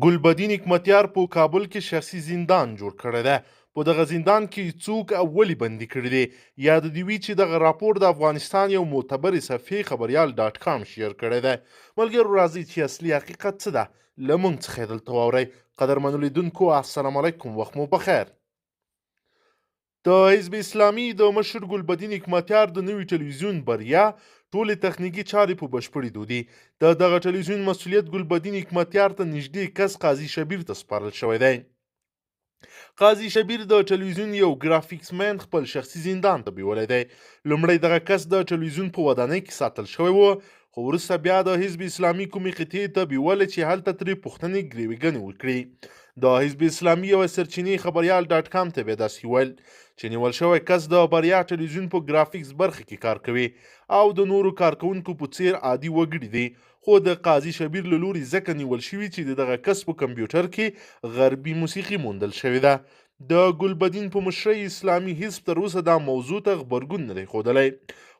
ګلبدین حکمتیار په کابل کې شخصي زندان جوړ کړی دی. په دغه زندان کې څوک او ولې بندي کړي دي؟ یاد دې وي چې دغه راپور د افغانستان یو معتبرې صفحې خبریال ډاټ کام شیر کړی دی. ملګرو راځئ چې اصلي حقیقت څه ده له موږ څخه یې دلته واورئ. قدرمنو لیدونکو السلام علیکم، وخت مو بخیر. د حزب اسلامي د مشر ګلبدین حکمتیار د نوي ټلویزیون بریا ټولې تخنیکي چارې په بشپړې دودي. د دغه ټلویزیون مسؤلیت ګلبدین حکمتیار ته نږدې کس قاضي شبیر ته سپارل شوی دی. قاضي شبیر د ټلویزیون یو ګرافیکس مین خپل شخصي زندان ته بیولی دی. لومړی دغه کس د ټلویزیون په ودانۍ کې ساتل شوی و، خو وروسته بیا د حزب اسلامي کومې قطعې ته بیولی چې هلته ترې پوښتنې ګریوېږنې وکړي. د حزب اسلامي یوه سرچینې خبریال ډاټ کام ته بیا داسې وویل چې نیول شوی کس د بریا ټلویزیون په ګرافیکس برخه کې کار کوي او د نورو کارکوونکو په څیر عادي وګړي دي، خو د قاضي شبیر له لوري ځکه نیول شوي چې د دغه کس په کمپیوټر کې غربي موسیقي موندل شوې ده. د ګلبدین په مشرۍ اسلامي حزب تر اوسه دا موضوع ته غبرګون نه دی ښودلی،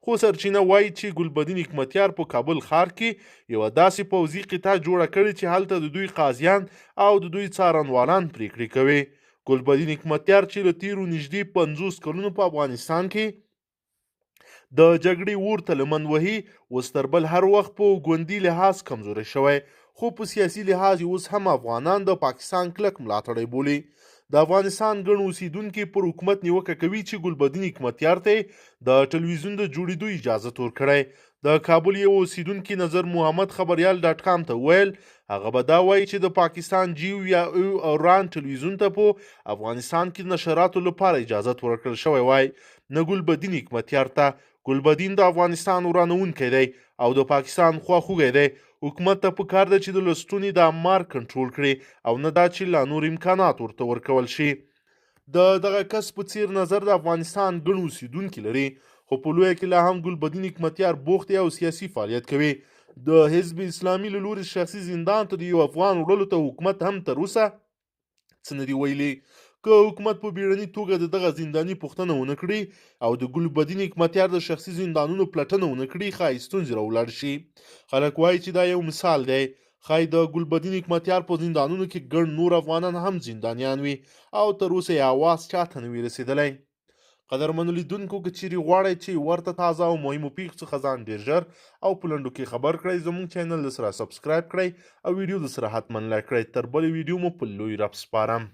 خو سرچینه وایي چې ګلبدین حکمتیار په کابل ښار کې یوه داسې پوځي قطعه جوړه کړې چې هلته د دوی قاضیان او د دوی څارنوالان پریکړې کوي. ګلبدین حکمتیار چې له تیرو نږدې 50 کلونو په افغانستان کې د جګړې اور ته لمن وهي، اوس تر بل هر وخت په ګوندي لحاظ کمزوری شوی، خو په سیاسي لحاظ اوس هم افغانان د پاکستان کلک ملاتړی بولي. د افغانستان ګڼ اوسیدونکي پر حکومت نیوکه کوي چې ګلبدین حکمتیار ته د ټلویزیون د جوړېدو اجازت ورکړی. د کابل یو اوسیدونکي نظر محمد خبریال ډاټ کام ته وویل هغه به دا وایي چې د پاکستان جیو یا او ران ټلویزیون ته په افغانستان کې نشراتو لپاره اجازت ورکړل شوی وای، نه ګلبدین حکمتیار ته. ګلبدین د افغانستان ورانونکی دی او د پاکستان خواخوږی دی. حکومت ته پکار ده چې د لستونې د امار کنټرول کړي او نه دا چې لا نور امکانات ورته ورکول شي. د دغه کس په څیر نظر د افغانستان ګڼ اوسیدونکي لري، خو په لویه کې لا هم ګلبدین حکمتیار بوخت او سیاسي فعالیت کوي. د حزب اسلامي له لوري شخصي زندان ته د یو افغان وړلو ته حکومت هم تر اوسه څه نه دي ویلي. که حکومت په بیړني توګه د دغه زنداني پوښتنه ونه کړي او د ګلبدین حکمتیار د شخصي زندانونو پلټنه ونه کړي، ښایي ستونزې راولاړ شي. خلک وایي چې دا یو مثال دی، ښایي د ګلبدین حکمتیار په زندانونو کې ګڼ نور افغانان هم زندانیان وي او تر اوسه یې اواز چاته نه وي رسېدلی. قدرمنو لیدونکو، که چیرې غواړئ چې ورته تازه او مهمو پیښو څخه ځان ډېر ژر او په لنډو کې خبر کړئ، زموږ چینل سره سبسکرایب کړئ او ویډیو سره حتما لایک کړئ. تر بلې ویډیو مو په لوی رب سپارم.